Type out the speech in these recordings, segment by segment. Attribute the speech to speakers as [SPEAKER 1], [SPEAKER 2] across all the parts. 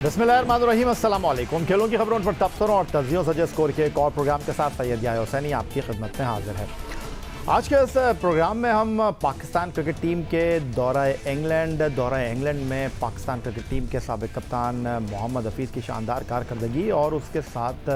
[SPEAKER 1] बिस्मिल्लाहिर्रहमानिर्रहीम, अस्सलाम वालेकुम। खेलों की खबरों पर तबसरों और तजियों सजे स्कोर के एक और प्रोग्राम के साथ सैयद याह्या हुसैनी आपकी खिदमत में हाजिर है। आज के इस प्रोग्राम में हम पाकिस्तान क्रिकेट टीम के दौरा इंग्लैंड में पाकिस्तान क्रिकेट टीम के साबिक कप्तान मोहम्मद हफीज़ की शानदार कारकर्दगी और उसके साथ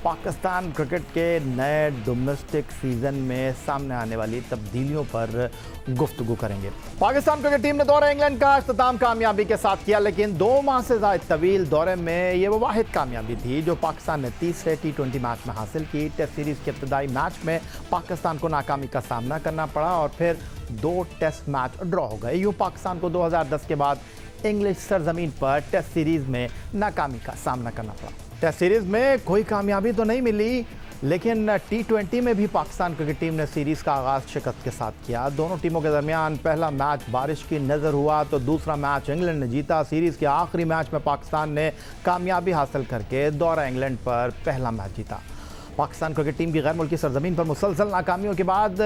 [SPEAKER 1] पाकिस्तान क्रिकेट के नए डोमेस्टिक सीज़न में सामने आने वाली तब्दीलियों पर गुफ्तगू करेंगे। पाकिस्तान क्रिकेट टीम ने दौरा इंग्लैंड का अख्ताम कामयाबी के साथ किया, लेकिन 2 माह से ज़्यादा तवील दौरे में ये वो वाहिद कामयाबी थी जो पाकिस्तान ने तीसरे T20 मैच में हासिल की। टेस्ट सीरीज़ के इब्तदाई मैच में पाकिस्तान को नाकामी का सामना करना पड़ा और फिर 2 टेस्ट मैच ड्रॉ हो गए। यूँ पाकिस्तान को 2010 के बाद इंग्लिश सरजमीन पर टेस्ट सीरीज़ में नाकामी का सामना करना पड़ा। टेस्ट सीरीज़ में कोई कामयाबी तो नहीं मिली, लेकिन T20 में भी पाकिस्तान क्रिकेट टीम ने सीरीज़ का आगाज़ शिकस्त के साथ किया। दोनों टीमों के दरमियान पहला मैच बारिश की नज़र हुआ तो दूसरा मैच इंग्लैंड ने जीता। सीरीज़ के आखिरी मैच में पाकिस्तान ने कामयाबी हासिल करके दौरा इंग्लैंड पर पहला मैच जीता। पाकिस्तान क्रिकेट टीम की गैर मुल्की सरजमीन पर मुसलसल नाकामियों के बाद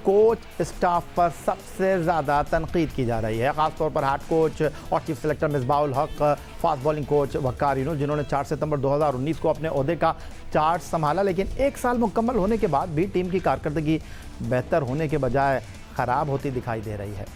[SPEAKER 1] कोच स्टाफ पर सबसे ज़्यादा तनकीद की जा रही है, ख़ासतौर पर हेड कोच और chief selector Misbah ul Haq, fast bowling coach वक़ार यूनुस जिन्होंने 4 सितंबर 2019 को अपने ओहदे का चार्ज संभाला, लेकिन 1 साल मुकम्मल होने के बाद भी टीम की कारकर्दगी बेहतर होने के बजाय ख़राब होती दिखाई दे रही है।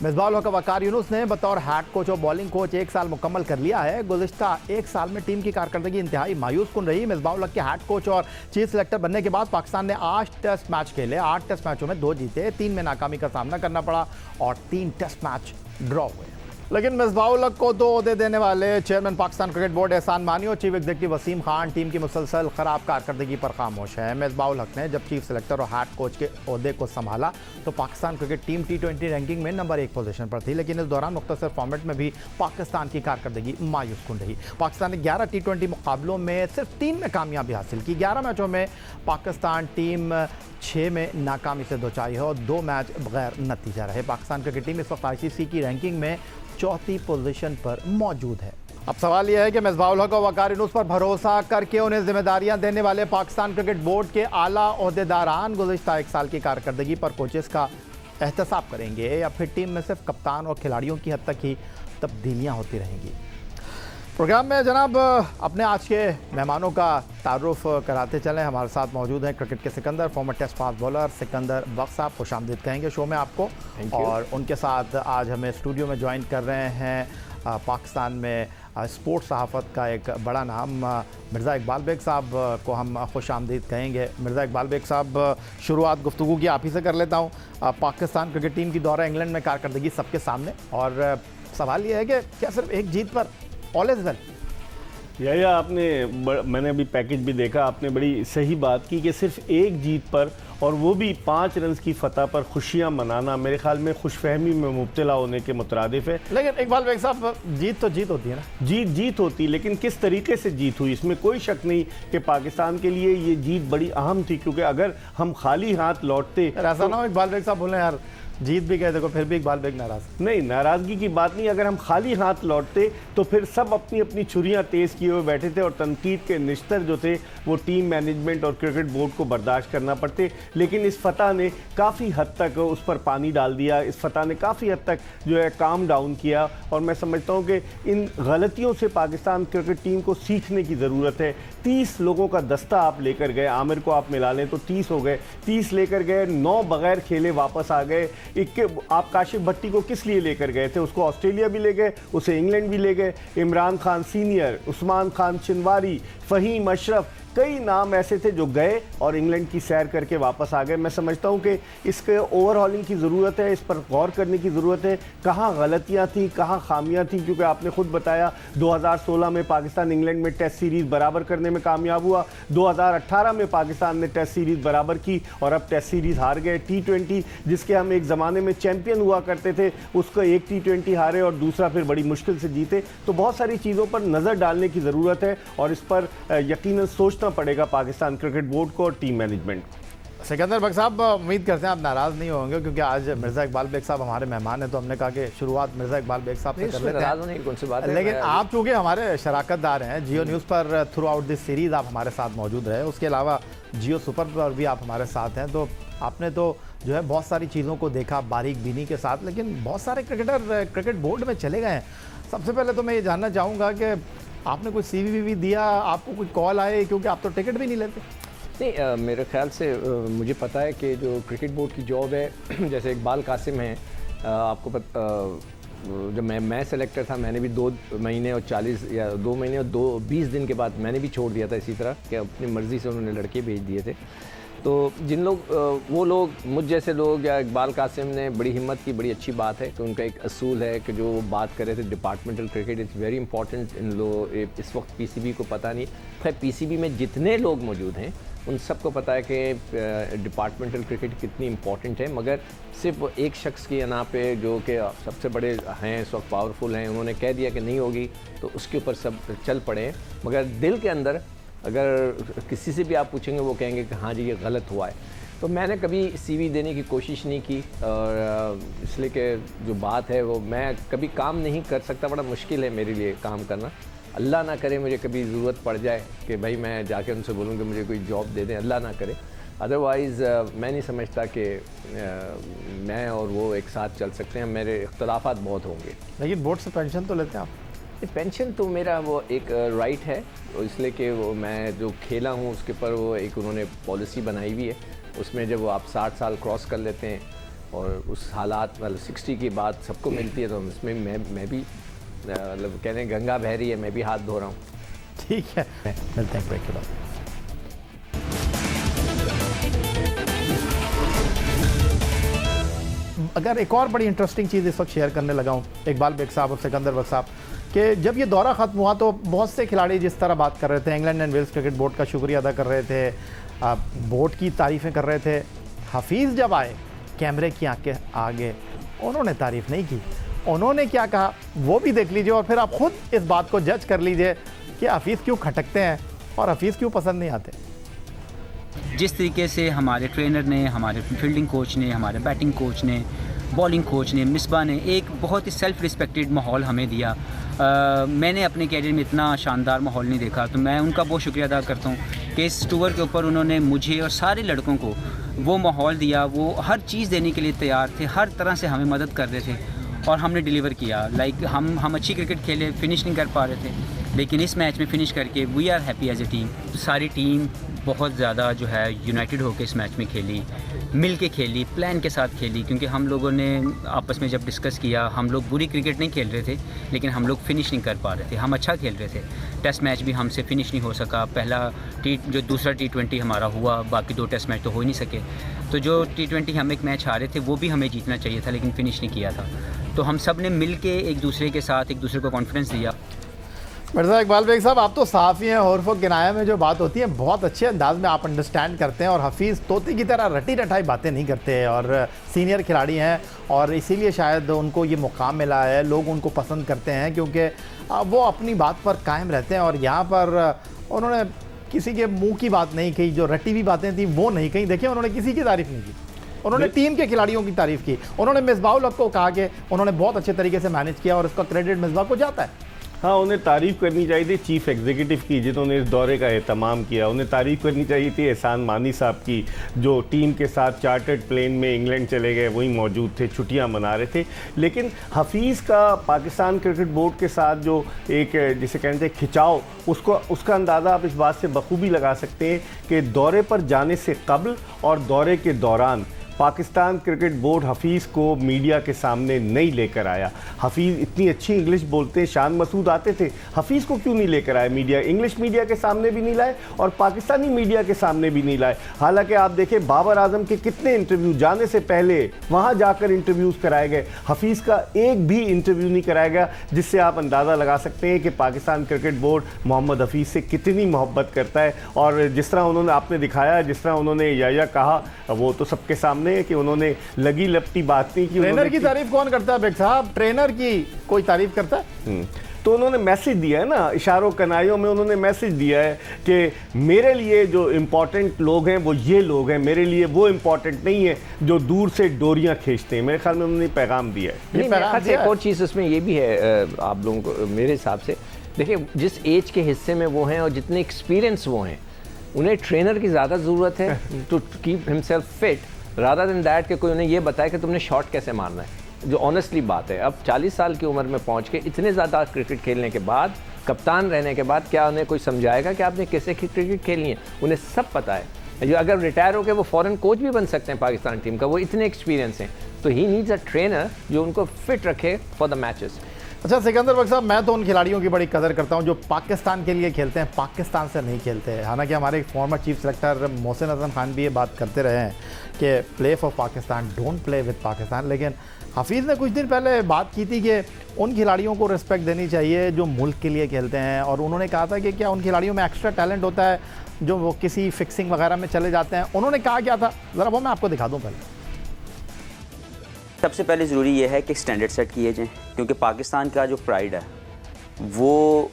[SPEAKER 1] मिसबाह उल हक वक़ार यूनुस ने बतौर हेड कोच और बॉलिंग कोच 1 साल मुकम्मल कर लिया है। गुज़िश्ता 1 साल में टीम की कारकर्दगी इंतहाई मायूस कुन रही। मिसबाह उल हक के हेड कोच और चीफ सेलेक्टर बनने के बाद पाकिस्तान ने 8 टेस्ट मैच खेले। 8 टेस्ट मैचों में 2 जीते, 3 में नाकामी का सामना करना पड़ा और 3 टेस्ट मैच ड्रॉ हुए। लेकिन मिसबाह उल हक को 2 ओहदे देने वाले chairman Pakistan cricket board Ehsan Mani और chief executive Wasim Khan team की मुसलसल ख़राब कारकर्दगी पर खामोश है। मिसबाह उल हक ने जब चीफ सेलेक्टर और हेड कोच के ओहदे को संभाला तो Pakistan cricket team T20 ranking में नंबर 1 पोजीशन पर थी, लेकिन इस दौरान मुख्तसर फॉर्मेट में भी पाकिस्तान की कारकर्दगी मायूस कुन रही। पाकिस्तान ने 11 T20 मुकाबलों में सिर्फ 3 में कामयाबी हासिल की। 11 मैचों में पाकिस्तान टीम 6 में नाकामी से दोचाई है और 2 मैच बगैर नतीजा रहे। पाकिस्तान क्रिकेट टीम इस वक्त ICC की रैंकिंग में 4थी पोजीशन पर मौजूद है। अब सवाल यह है कि मिसबाह उल हक और वक़ार यूनुस पर भरोसा करके उन्हें जिम्मेदारियां देने वाले पाकिस्तान क्रिकेट बोर्ड के आला ओहदेदारान गुज़िश्ता 1 साल की कारकर्दगी पर कोचेस का एहतसाब करेंगे या फिर टीम में सिर्फ कप्तान और खिलाड़ियों की हद तक ही तब्दीलियां होती रहेंगी। प्रोग्राम में जनाब अपने आज के मेहमानों का तारुफ कराते चलें। हमारे साथ मौजूद हैं क्रिकेट के Sikandar, former test fast bowler Sikandar Bakht साहब, खुशामदीद कहेंगे शो में आपको। और उनके साथ आज हमें स्टूडियो में ज्वाइन कर रहे हैं पाकिस्तान में स्पोर्ट्स सहाफ़त का एक बड़ा नाम मिर्ज़ा इकबाल बेग साहब को हम खुशामदीद कहेंगे। मिर्ज़ा इकबाल बेग साहब, शुरुआत गुफ्तगू की आप ही से कर लेता हूँ। पाकिस्तान क्रिकेट टीम की दौरा इंग्लैंड में कारकर्दगी सबके सामने और सवाल ये है कि क्या सिर्फ एक जीत पर ऑल इज़ वेल?
[SPEAKER 2] या मैंने अभी पैकेज भी देखा, आपने बड़ी सही बात की कि सिर्फ एक जीत पर और वो भी 5 रन की फतह पर खुशियां मनाना मेरे ख्याल में खुशफहमी में मुब्तला होने के मुतरादिफ है।
[SPEAKER 1] लेकिन इकबाल बेग साहब, जीत तो जीत होती है ना?
[SPEAKER 2] जीत होती, लेकिन किस तरीके से जीत हुई इसमें कोई शक नहीं कि पाकिस्तान के लिए ये जीत बड़ी अहम थी, क्योंकि अगर हम खाली हाथ लौटते
[SPEAKER 1] ऐसा ना हो इकबाल बेग साहब बोले यार जीत भी गए देखो फिर भी इकबाल बेग नाराज।
[SPEAKER 2] नहीं, नाराज़गी की बात नहीं, अगर हम खाली हाथ लौटते तो फिर सब अपनी अपनी छुरियां तेज़ किए हुए बैठे थे और तनकीद के निश्तर जो थे वो टीम मैनेजमेंट और क्रिकेट बोर्ड को बर्दाश्त करना पड़ते। लेकिन इस फतह ने काफ़ी हद तक उस पर पानी डाल दिया, इस फतह ने काफ़ी हद तक जो है काम डाउन किया और मैं समझता हूँ कि इन गलतियों से पाकिस्तान क्रिकेट टीम को सीखने की ज़रूरत है। 30 लोगों का दस्ता आप लेकर गए, आमिर को आप मिला लें तो 30 हो गए, 30 लेकर गए, 9 बगैर खेले वापस आ गए। आप काशिफ भट्टी को किस लिए लेकर गए थे? उसको ऑस्ट्रेलिया भी ले गए, उसे इंग्लैंड भी ले गए। इमरान खान सीनियर, उस्मान खान चिनवारी, फ़हीम अशरफ, कई नाम ऐसे थे जो गए और इंग्लैंड की सैर करके वापस आ गए। मैं समझता हूं कि इसके ओवरहॉलिंग की ज़रूरत है, इस पर गौर करने की ज़रूरत है, कहाँ गलतियां थी, कहाँ खामियां थी, क्योंकि आपने खुद बताया 2016 में पाकिस्तान इंग्लैंड में टेस्ट सीरीज़ बराबर करने में कामयाब हुआ, 2018 में पाकिस्तान ने टेस्ट सीरीज़ बराबर की और अब टेस्ट सीरीज़ हार गए। T20 जिसके हम एक ज़माने में चैम्पियन हुआ करते थे, उसको एक T20 हारे और दूसरा फिर बड़ी मुश्किल से जीते। तो बहुत सारी चीज़ों पर नज़र डालने की ज़रूरत है और इस पर यकीनन सोचना पड़ेगा पाकिस्तान क्रिकेट बोर्ड को और टीम मैनेजमेंट को।
[SPEAKER 1] सिकंदर बख्श साहब, उम्मीद करते हैं आप नाराज़ नहीं होंगे क्योंकि आज मिर्ज़ा इकबाल बेग साहब हमारे मेहमान हैं, तो हमने कहा कि शुरुआत मिर्ज़ा इकबाल बेग साहब से कर लेते हैं। लेकिन आप चूँकि हमारे शराकतदार हैं, जियो न्यूज़ पर थ्रू आउट दिस सीरीज़ आप हमारे साथ मौजूद रहे, उसके अलावा जियो सुपर पर भी आप हमारे साथ हैं, तो आपने तो जो है बहुत सारी चीज़ों को देखा बारीक बीनी के साथ। लेकिन बहुत सारे क्रिकेटर क्रिकेट बोर्ड में चले गए हैं, सबसे पहले तो मैं ये जानना चाहूँगा कि आपने कोई CV दिया, आपको कोई कॉल आए, क्योंकि आप तो टिकट भी नहीं लेते?
[SPEAKER 3] नहीं, मेरे ख्याल से मुझे पता है कि जो क्रिकेट बोर्ड की जॉब है जैसे इकबाल कासिम है, आपको जब मैं सेलेक्टर था, मैंने भी 2 महीने और 40 या 2 महीने और 20 दिन के बाद मैंने भी छोड़ दिया था इसी तरह कि अपनी मर्ज़ी से उन्होंने लड़के भेज दिए थे। तो जिन लोग वो लोग मुझ जैसे लोग या इकबाल कासिम ने बड़ी हिम्मत की, बड़ी अच्छी बात है कि उनका एक असूल है कि जो वो बात कर रहे थे departmental cricket is very important. इन लोग इस वक्त PCB को पता नहीं, खैर PCB में जितने लोग मौजूद हैं उन सबको पता है कि डिपार्टमेंटल क्रिकेट कितनी इम्पॉर्टेंट है, मगर सिर्फ एक शख्स की अना पे जो कि सबसे बड़े हैं इस वक्त, पावरफुल हैं, उन्होंने कह दिया कि नहीं होगी तो उसके ऊपर सब चल पड़े हैं। मगर दिल के अंदर अगर किसी से भी आप पूछेंगे वो कहेंगे कि हाँ जी ये गलत हुआ है। तो मैंने कभी CV देने की कोशिश नहीं की, और इसलिए कि जो बात है वो मैं कभी काम नहीं कर सकता, बड़ा मुश्किल है मेरे लिए काम करना। अल्लाह ना करे मुझे कभी ज़रूरत पड़ जाए कि भाई मैं जाके उनसे बोलूँ कि मुझे कोई जॉब दे दें, अल्लाह ना करे। अदरवाइज़ मैं नहीं समझता कि मैं और वो एक साथ चल सकते हैं, मेरे इख्तलाफात बहुत होंगे।
[SPEAKER 1] लेकिन बोर्ड से पेंशन तो लेते हैं आप?
[SPEAKER 3] पेंशन तो मेरा वो एक राइट है, इसलिए कि वो मैं जो खेला हूँ उसके ऊपर वो एक उन्होंने पॉलिसी बनाई हुई है, उसमें जब वो आप 60 साल क्रॉस कर लेते हैं और उस हालात मतलब 60 की बात सबको मिलती है, तो उसमें मैं भी मतलब कह रहे हैं गंगा बह रही है, मैं भी हाथ धो रहा हूँ।
[SPEAKER 1] ठीक है, मिलते हैं ब्रेक के बाद। अगर एक और बड़ी इंटरेस्टिंग चीज़ इस वक्त शेयर करने लगा हूँ इकबाल बेग साहब और सिकंदर बख्श साहब, कि जब ये दौरा ख़त्म हुआ तो बहुत से खिलाड़ी जिस तरह बात कर रहे थे, England and Wales cricket board का शुक्रिया अदा कर रहे थे, बोर्ड की तारीफ़ें कर रहे थे। हफीज़ जब आए कैमरे की आगे आगे उन्होंने तारीफ़ नहीं की। उन्होंने क्या कहा वो भी देख लीजिए, और फिर आप खुद इस बात को जज कर लीजिए कि हफीज़ क्यों खटकते हैं और हफीज़ क्यों पसंद नहीं आते।
[SPEAKER 4] जिस तरीके से हमारे ट्रेनर ने, हमारे फील्डिंग कोच ने, हमारे बैटिंग कोच ने, बॉलिंग कोच ने, मिसबा ने एक बहुत ही सेल्फ़ रिस्पेक्टेड माहौल हमें दिया। मैंने अपने कैरियर में इतना शानदार माहौल नहीं देखा, तो मैं उनका बहुत शुक्रिया अदा करता हूँ कि इस टूर के ऊपर उन्होंने मुझे और सारे लड़कों को वो माहौल दिया। वो हर चीज़ देने के लिए तैयार थे, हर तरह से हमें मदद कर रहे थे और हमने डिलीवर किया। लाइक हम अच्छी क्रिकेट खेले, फिनिश नहीं कर पा रहे थे, लेकिन इस मैच में फ़िनिश करके we are happy as a team. सारी टीम बहुत ज़्यादा जो है यूनाइटेड होकर इस मैच में खेली, मिल के खेली, प्लान के साथ खेली, क्योंकि हम लोगों ने आपस में जब डिस्कस किया, हम लोग बुरी क्रिकेट नहीं खेल रहे थे, लेकिन हम लोग फिनिश नहीं कर पा रहे थे। हम अच्छा खेल रहे थे। टेस्ट मैच भी हमसे फिनिश नहीं हो सका। जो दूसरा T20 हमारा हुआ, बाकी 2 टेस्ट मैच तो हो ही नहीं सके। तो जो T20 हम एक मैच हारे थे वो भी हमें जीतना चाहिए था, लेकिन फिनिश नहीं किया था। तो हम सब ने मिल के एक दूसरे के साथ एक दूसरे को कॉन्फिडेंस दिया।
[SPEAKER 1] मिर्ज़ा इकबाल बेग साहब, आप तो साफ़ी हैं, हर्फ और किनाया में जो बात होती है बहुत अच्छे अंदाज में आप अंडरस्टैंड करते हैं, और हफीज़ तोते की तरह रटी रटाई बातें नहीं करते, और सीनियर खिलाड़ी हैं और इसीलिए शायद उनको ये मुकाम मिला है। लोग उनको पसंद करते हैं क्योंकि वो अपनी बात पर कायम रहते हैं, और यहाँ पर उन्होंने किसी के मुँह की बात नहीं कही, जो रटी हुई बातें थी वो नहीं कही। देखिए, उन्होंने किसी की तारीफ़ नहीं की, उन्होंने टीम के खिलाड़ियों की तारीफ़ की। उन्होंने मिसबाह को कहा कि उन्होंने बहुत अच्छे तरीके से मैनेज किया और इसका क्रेडिट मिसबाह को जाता है।
[SPEAKER 2] हाँ, उन्हें तारीफ़ करनी चाहिए थी चीफ़ एग्जीक्यूटिव की जिन्होंने इस दौरे का एहतमाम किया। उन्हें तारीफ़ करनी चाहिए थी एहसान मानी साहब की, जो टीम के साथ चार्टर्ड प्लेन में इंग्लैंड चले गए, वहीं मौजूद थे, छुट्टियां मना रहे थे। लेकिन हफीज़ का पाकिस्तान क्रिकेट बोर्ड के साथ जो एक जिसे कहते हैं खिंचाव, उसका अंदाज़ा आप इस बात से बखूबी लगा सकते हैं कि दौरे पर जाने से कबल और दौरे के दौरान पाकिस्तान क्रिकेट बोर्ड हफीज़ को मीडिया के सामने नहीं लेकर आया। हफीज़ इतनी अच्छी इंग्लिश बोलते हैं, शान मसूद आते थे, हफीज़ को क्यों नहीं लेकर आया मीडिया? इंग्लिश मीडिया के सामने भी नहीं लाए और पाकिस्तानी मीडिया के सामने भी नहीं लाए। हालांकि आप देखें बाबर आजम के कितने इंटरव्यू जाने से पहले वहाँ जाकर इंटरव्यूज़ कराए गए, हफीज़ का एक भी इंटरव्यू नहीं कराया गया, जिससे आप अंदाज़ा लगा सकते हैं कि पाकिस्तान क्रिकेट बोर्ड मोहम्मद हफीज़ से कितनी मोहब्बत करता है। और जिस तरह उन्होंने आपने दिखाया, जिस तरह उन्होंने या कहा, वो तो सबके सामने है कि उन्होंने लगी लपटी बात नहीं की।
[SPEAKER 1] ट्रेनर की तारीफ कौन करता है बेग साहब? ट्रेनर की कोई तारीफ करता है?
[SPEAKER 2] तो उन्होंने मैसेज दिया है ना, इशारों कनाइयों में उन्होंने मैसेज दिया है कि मेरे लिए जो इम्पोर्टेंट लोग हैं वो ये लोग हैं, मेरे लिए वो इम्पोर्टेंट नहीं है जो दूर से डोरियां खींचते हैं। मेरे ख्याल में उन्होंने पैगाम दिया है।
[SPEAKER 3] एक और चीज़ उसमें ये भी है आप लोगों को, मेरे हिसाब से देखिए, जिस एज के हिस्से में वो हैं और जितने एक्सपीरियंस वो हैं, उन्हें ट्रेनर की ज़्यादा ज़रूरत है to keep himself fit, rather than that कि कोई उन्हें ये बताए कि तुमने शॉट कैसे मारना है। जो ऑनेस्टली बात है, अब 40 साल की उम्र में पहुंच के इतने ज़्यादा क्रिकेट खेलने के बाद, कप्तान रहने के बाद, क्या उन्हें कोई समझाएगा कि आपने कैसे क्रिकेट खेलनी है? उन्हें सब पता है। जो अगर रिटायर होकर वो फॉरेन कोच भी बन सकते हैं पाकिस्तान टीम का, वो इतने एक्सपीरियंस हैं। तो ही नीड्स अ ट्रेनर जो उनको फिट रखे फॉर द मैचेस।
[SPEAKER 1] अच्छा सिकंदर बख्श साहब, मैं तो उन खिलाड़ियों की बड़ी कदर करता हूं जो पाकिस्तान के लिए खेलते हैं, पाकिस्तान से नहीं खेलते हैं। हालांकि हमारे फॉर्मर चीफ सेलेक्टर मोहसिन अजम खान भी ये बात करते रहे हैं कि play for Pakistan, don't play with Pakistan. लेकिन हफीज़ ने कुछ दिन पहले बात की थी कि उन खिलाड़ियों को रिस्पेक्ट देनी चाहिए जो मुल्क के लिए खेलते हैं, और उन्होंने कहा था कि क्या उन खिलाड़ियों में एक्स्ट्रा टैलेंट होता है जो वो किसी फिक्सिंग वगैरह में चले जाते हैं। उन्होंने कहा क्या था, ज़रा वो मैं आपको दिखा दूँ पहले।
[SPEAKER 5] सबसे पहले ज़रूरी ये है कि स्टैंडर्ड सेट किए जाएँ, क्योंकि पाकिस्तान का जो प्राइड है वो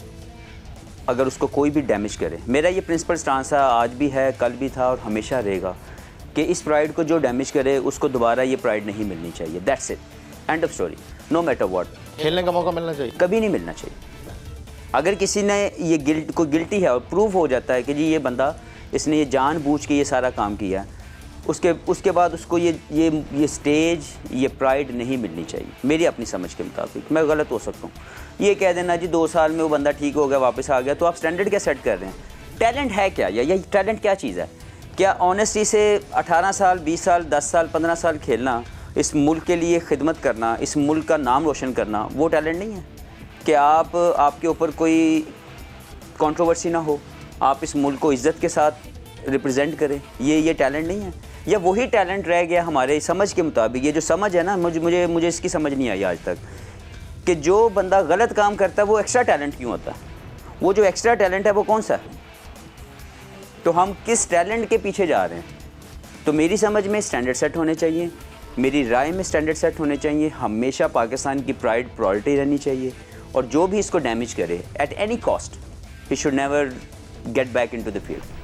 [SPEAKER 5] अगर उसको कोई भी डैमेज करे, मेरा ये प्रिंसिपल स्टांस है, आज भी है, कल भी था और हमेशा रहेगा, कि इस प्राइड को जो डैमेज करे उसको दोबारा ये प्राइड नहीं मिलनी चाहिए। That's it, end of story, no matter what.
[SPEAKER 1] खेलने का मौका मिलना चाहिए,
[SPEAKER 5] कभी नहीं मिलना चाहिए। अगर किसी ने ये कोई गिल्टी है और प्रूव हो जाता है कि जी ये बंदा, इसने ये जानबूझ के ये सारा काम किया, उसके बाद उसको ये स्टेज, ये प्राइड नहीं मिलनी चाहिए मेरी अपनी समझ के मुताबिक। मैं गलत हो सकता हूँ। ये कह देना जी 2 साल में वो बंदा ठीक हो गया, वापस आ गया, तो आप स्टैंडर्ड क्या सेट कर रहे हैं? टैलेंट है क्या, या टैलेंट क्या चीज़ है? क्या ऑनेस्टी से 18 साल, 20 साल, 10 साल, 15 साल खेलना, इस मुल्क के लिए खिदमत करना, इस मुल्क का नाम रोशन करना, वो टैलेंट नहीं है? कि आपके ऊपर कोई कंट्रोवर्सी ना हो, आप इस मुल्क को इज़्ज़त के साथ रिप्रेजेंट करें, ये टैलेंट नहीं है? या वही टैलेंट रह गया हमारे समझ के मुताबिक? ये जो समझ है ना, मुझे इसकी समझ नहीं आई आज तक, कि जो बंदा गलत काम करता है वो एक्स्ट्रा टैलेंट क्यों होता है? वो जो एक्स्ट्रा टैलेंट है वो कौन सा है? तो हम किस टैलेंट के पीछे जा रहे हैं? तो मेरी समझ में स्टैंडर्ड सेट होने चाहिए, मेरी राय में स्टैंडर्ड सेट होने चाहिए। हमेशा पाकिस्तान की प्राइड प्रायोरिटी रहनी चाहिए, और जो भी इसको डैमेज करे at any cost, he should never get back into the field.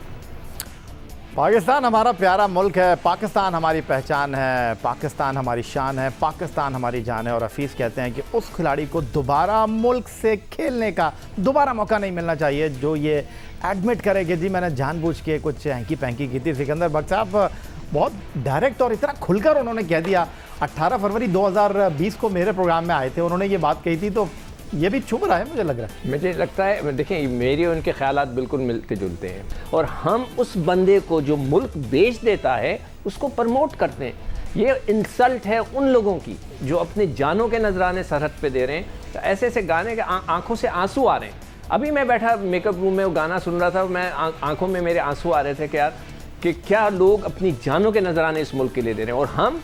[SPEAKER 1] Pakistan हमारा प्यारा मुल्क है, पाकिस्तान हमारी पहचान है, पाकिस्तान हमारी शान है, पाकिस्तान हमारी जान है। और हफीज़ कहते हैं कि उस खिलाड़ी को दोबारा मुल्क से खेलने का दोबारा मौका नहीं मिलना चाहिए जो ये एडमिट करे कि जी मैंने जानबूझ के कुछ हैंकी पैंकी की थी। सिकंदर बख्श साहब बहुत डायरेक्ट और इतना खुलकर उन्होंने कह दिया। 18 फरवरी 2020 को मेरे प्रोग्राम में आए थे, उन्होंने ये बात कही थी, तो ये भी चुभ रहा है मुझे लग रहा है।
[SPEAKER 3] मुझे लगता है, देखिए मेरे उनके ख्यालात बिल्कुल मिलते जुलते हैं, और हम उस बंदे को जो मुल्क बेच देता है उसको प्रमोट करते हैं। ये इंसल्ट है उन लोगों की जो अपने जानों के नजराने सरहद पे दे रहे हैं। तो ऐसे ऐसे गाने के आंखों से आंसू आ रहे हैं। अभी मैं बैठा मेकअप रूम में वो गाना सुन रहा था, मैं आंखों में मेरे आंसू आ रहे थे कि यार कि क्या लोग अपनी जानों के नजराने इस मुल्क के लिए दे रहे हैं, और हम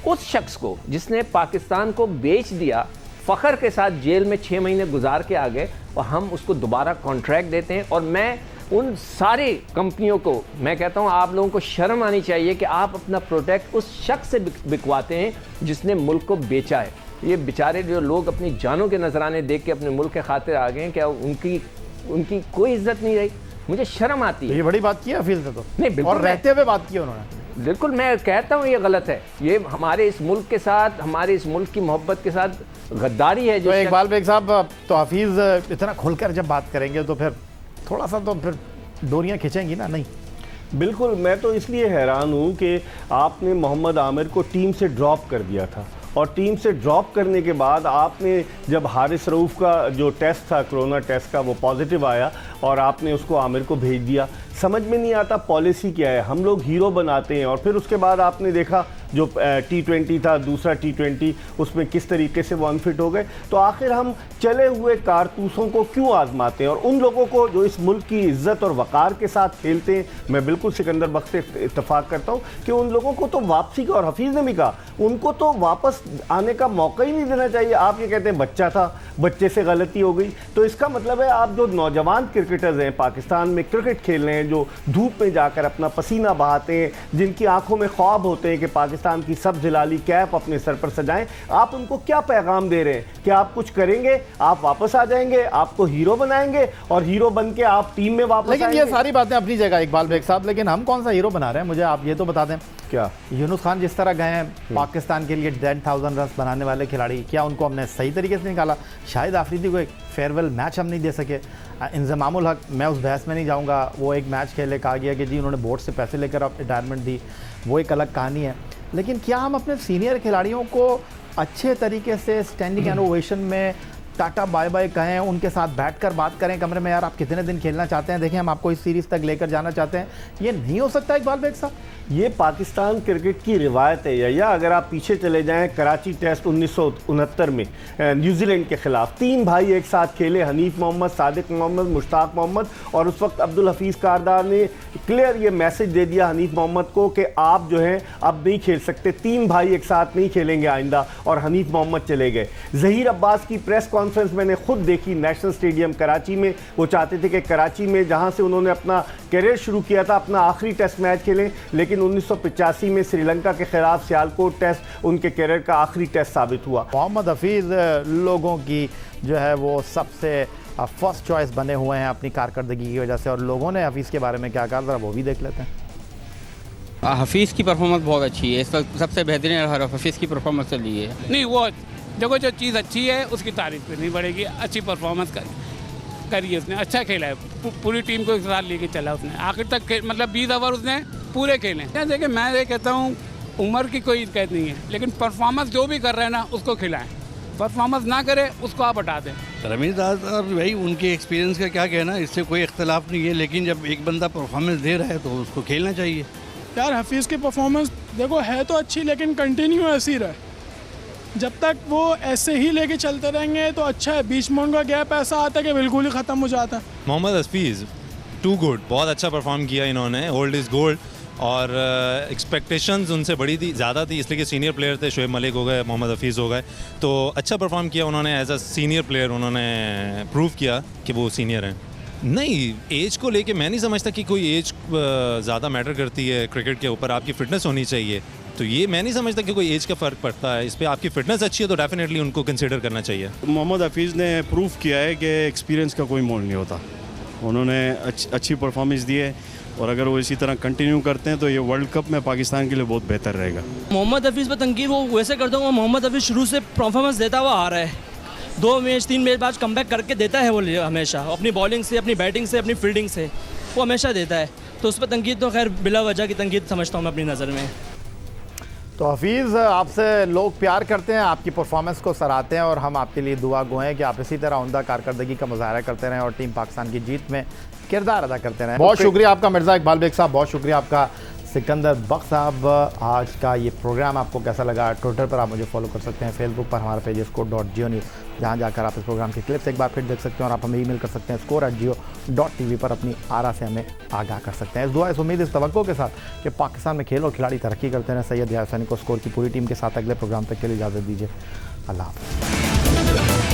[SPEAKER 3] उस शख्स को जिसने पाकिस्तान को बेच दिया फ़ख्र के साथ जेल में 6 महीने गुजार के आ गए, और हम उसको दोबारा कॉन्ट्रैक्ट देते हैं। और मैं उन सारी कंपनियों को मैं कहता हूं, आप लोगों को शर्म आनी चाहिए कि आप अपना प्रोडक्ट उस शख्स से बिकवाते हैं जिसने मुल्क को बेचा है। ये बेचारे जो लोग अपनी जानों के नजराने देख के अपने मुल्क के खातिर आ गए हैं, क्या उनकी कोई इज्जत नहीं रही? मुझे शर्म आती है।
[SPEAKER 1] ये बड़ी बात की है हफीज़ ने तो,
[SPEAKER 3] नहीं बिल्कुल,
[SPEAKER 1] और रहते हुए बात की उन्होंने।
[SPEAKER 3] बिल्कुल मैं कहता हूँ ये गलत है, ये हमारे इस मुल्क के साथ, हमारे इस मुल्क की मोहब्बत के साथ गद्दारी है।
[SPEAKER 1] तो इकबाल बेग साहब, तो हफीज़ इतना खुलकर जब बात करेंगे तो फिर थोड़ा सा तो फिर डोरियां खिंचेंगी ना? नहीं
[SPEAKER 2] बिल्कुल, मैं तो इसलिए हैरान हूँ कि आपने मोहम्मद आमिर को टीम से ड्रॉप कर दिया था, और टीम से ड्रॉप करने के बाद आपने जब हारिस रऊफ़ का जो टेस्ट था, कोरोना टेस्ट का, वो पॉजिटिव आया और आपने उसको आमिर को भेज दिया। समझ में नहीं आता पॉलिसी क्या है। हम लोग हीरो बनाते हैं, और फिर उसके बाद आपने देखा जो T20 था, दूसरा T20, उसमें किस तरीके से वो अनफिट हो गए। तो आखिर हम चले हुए कारतूसों को क्यों आजमाते हैं? और उन लोगों को जो इस मुल्क की इज्जत और वक़ार के साथ खेलते हैं, मैं बिल्कुल सिकंदर बख्श से इत्तफाक करता हूँ कि उन लोगों को तो वापसी का, और हफीज़ ने भी कहा, उनको तो वापस आने का मौका ही नहीं देना चाहिए। आप ये कहते हैं बच्चा था, बच्चे से गलती हो गई, तो इसका मतलब है आप जो नौजवान क्रिकेटर्स हैं पाकिस्तान में क्रिकेट खेल रहे हैं, जो धूप में जाकर अपना पसीना बहाते हैं, जिनकी आंखों में ख्वाब होते हैं कि पाकिस्तान की सब जिलाली कैप अपने सर पर सजाएं, आप उनको क्या पैगाम दे रहे हैं कि आप कुछ करेंगे, आप वापस आ जाएंगे, आपको हीरो बनाएंगे और हीरो बन के आप टीम में वापस
[SPEAKER 1] लेकिन
[SPEAKER 2] आएंगे?
[SPEAKER 1] ये सारी बातें अपनी जगह इकबाल बेग साहब, लेकिन हम कौन सा हीरो बना रहे हैं? मुझे आप ये तो बता दें,
[SPEAKER 2] क्या
[SPEAKER 1] यूनुस खान जिस तरह गए हैं पाकिस्तान के लिए 10,000 रन बनाने वाले खिलाड़ी, क्या उनको हमने सही तरीके से निकाला? शाहिद आफरीदी को एक फेयरवेल मैच हम नहीं दे सके। इंजमामुल हक, मैं उस बहस में नहीं जाऊंगा, वो एक मैच खेले, कहा गया कि जी उन्होंने बोर्ड से पैसे लेकर अब रिटायरमेंट दी, वो एक अलग कहानी है। लेकिन क्या हम अपने सीनियर खिलाड़ियों को अच्छे तरीके से स्टैंडिंग एनोवेशन में टाटा बाय बाय कहें, उनके साथ बैठकर बात करें कमरे में, यार आप कितने दिन खेलना चाहते हैं, देखें हम आपको इस सीरीज़ तक लेकर जाना चाहते हैं, ये नहीं हो सकता इकबाल बेग साहब?
[SPEAKER 2] ये पाकिस्तान क्रिकेट की रिवायत है। या अगर आप पीछे चले जाएं, कराची टेस्ट 1969 में न्यूजीलैंड के खिलाफ 3 भाई एक साथ खेले, हनीफ मोहम्मद, सादिक मोहम्मद, मुश्ताक मोहम्मद, और उस वक्त अब्दुल हफीज़ कारदार ने क्लियर ये मैसेज दे दिया हनीफ मोहम्मद को कि आप जो हैं अब नहीं खेल सकते, 3 भाई एक साथ नहीं खेलेंगे आइंदा, और हनीफ मोहम्मद चले गए। ज़हीर अब्बास की प्रेस कॉन्फ्रेंस मैंने खुद देखी नेशनल स्टेडियम कराची में। वो चाहते थे कि कराची में जहाँ से उन्होंने अपना करियर शुरू किया था अपना आखिरी टेस्ट मैच खेलें, लेकिन 1985 में श्रीलंका के खिलाफ सियालकोट टेस्ट उनके करियर का आखिरी टेस्ट साबित हुआ।
[SPEAKER 1] मोहम्मद हफीज़ लोगों की जो है वो सबसे फर्स्ट चॉइस बने हुए हैं अपनी कारकर्दगी की वजह से, और लोगों ने हफीज़ के बारे में क्या कहा ज़रा वो भी देख लेते हैं।
[SPEAKER 6] हफीज़ की परफॉर्मेंस बहुत अच्छी है, इस वक्त सबसे बेहतरीन हफीज़ की परफॉर्मेंस चली है। नहीं, वो देखो जो चीज़ अच्छी है उसकी तारीफ करनी पड़ेगी, अच्छी परफॉर्मेंस करी है उसने, अच्छा खेला है, पूरी टीम को एक साथ लेके चला उसने आखिर तक, मतलब 20 ओवर उसने पूरे खेले। देखिए मैं ये कहता हूँ उम्र की कोई कैद नहीं है, लेकिन परफॉर्मेंस जो भी कर रहे हैं ना उसको खिलाएं, परफॉर्मेंस ना करे उसको आप हटा दें।
[SPEAKER 7] रमीज़ साहब भाई उनके एक्सपीरियंस का क्या कहना, इससे कोई इख्तलाफ नहीं है, लेकिन जब एक बंदा परफॉर्मेंस दे रहा है तो उसको खेलना चाहिए।
[SPEAKER 8] यार हफीज़ की परफॉर्मेंस देखो है तो अच्छी, लेकिन कंटिन्यू ऐसी रहे, जब तक वो ऐसे ही लेके चलते रहेंगे तो अच्छा है। बीच में उनका गैप ऐसा आता है कि बिल्कुल ही ख़त्म हो जाता है।
[SPEAKER 9] मोहम्मद हफीज़ टू गुड, बहुत अच्छा परफॉर्म किया इन्होंने, ओल्ड इज़ गोल्ड, और एक्सपेक्टेशंस उनसे बड़ी थी, ज़्यादा थी, इसलिए कि सीनियर प्लेयर थे, शोएब मलिक हो गए, मोहम्मद हफीज़ हो गए, तो अच्छा परफॉर्म किया उन्होंने एज अ सीनियर प्लेयर, उन्होंने प्रूव किया कि वो सीनियर हैं। नहीं, एज को लेके मैं नहीं समझता कि कोई एज ज़्यादा मैटर करती है क्रिकेट के ऊपर, आपकी फ़िटनेस होनी चाहिए, तो ये मैं नहीं समझता कि कोई एज का फ़र्क पड़ता है इस पर। आपकी फ़िटनेस अच्छी है तो डेफिनेटली उनको कंसिडर करना चाहिए।
[SPEAKER 10] मोहम्मद हफीज़ ने प्रूव किया है कि एक्सपीरियंस का कोई मोल नहीं होता, उन्होंने अच्छी परफॉर्मेंस दी है, और अगर वो इसी तरह कंटिन्यू करते हैं तो ये वर्ल्ड कप में पाकिस्तान के लिए बहुत बेहतर रहेगा।
[SPEAKER 11] मोहम्मद हफीज़ पर तनकीद वो वैसे करता हूँ, मोहम्मद हफीज़ शुरू से परफॉर्मेंस देता हुआ आ रहा है, 2 मैच 3 मैच बाद कमबैक करके देता है वो हमेशा, अपनी बॉलिंग से, अपनी बैटिंग से, अपनी फील्डिंग से वो हमेशा देता है, तो उस पर तनकीद तो खैर बिला वजह की तनकीद समझता हूँ मैं अपनी नज़र में।
[SPEAKER 1] तो हफीज़ आपसे लोग प्यार करते हैं, आपकी परफॉर्मेंस को सराहते हैं, और हम आपके लिए दुआ गो हैं कि आप इसी तरह उम्दा कारकर्दगी का मुजाहरा करते रहें और टीम पाकिस्तान की जीत में किरदार अदा करते रहें। बहुत शुक्रिया आपका मिर्ज़ा इकबाल बेग साहब, बहुत शुक्रिया आपका सिकंदर बख्श साहब। आज का ये प्रोग्राम आपको कैसा लगा? ट्विटर पर आप मुझे फॉलो कर सकते हैं, फेसबुक पर हमारा पेज score.geo न्यूज़, जहाँ जाकर आप इस प्रोग्राम के क्लिप्स एक बार फिर देख सकते हैं, और आप हमें ईमेल कर सकते हैं score@geo.tv पर अपनी आरा से हमें आगाह कर सकते हैं। इस दुआ, इस उम्मीद, इस तवक्को के साथ कि पाकिस्तान में खेल और खिलाड़ी तरक्की करते हैं, सैयद यार हुसैनी को स्कोर की पूरी टीम के साथ अगले प्रोग्राम तक के लिए इजाज़त दीजिए। अल्लाह हाफ़िज़।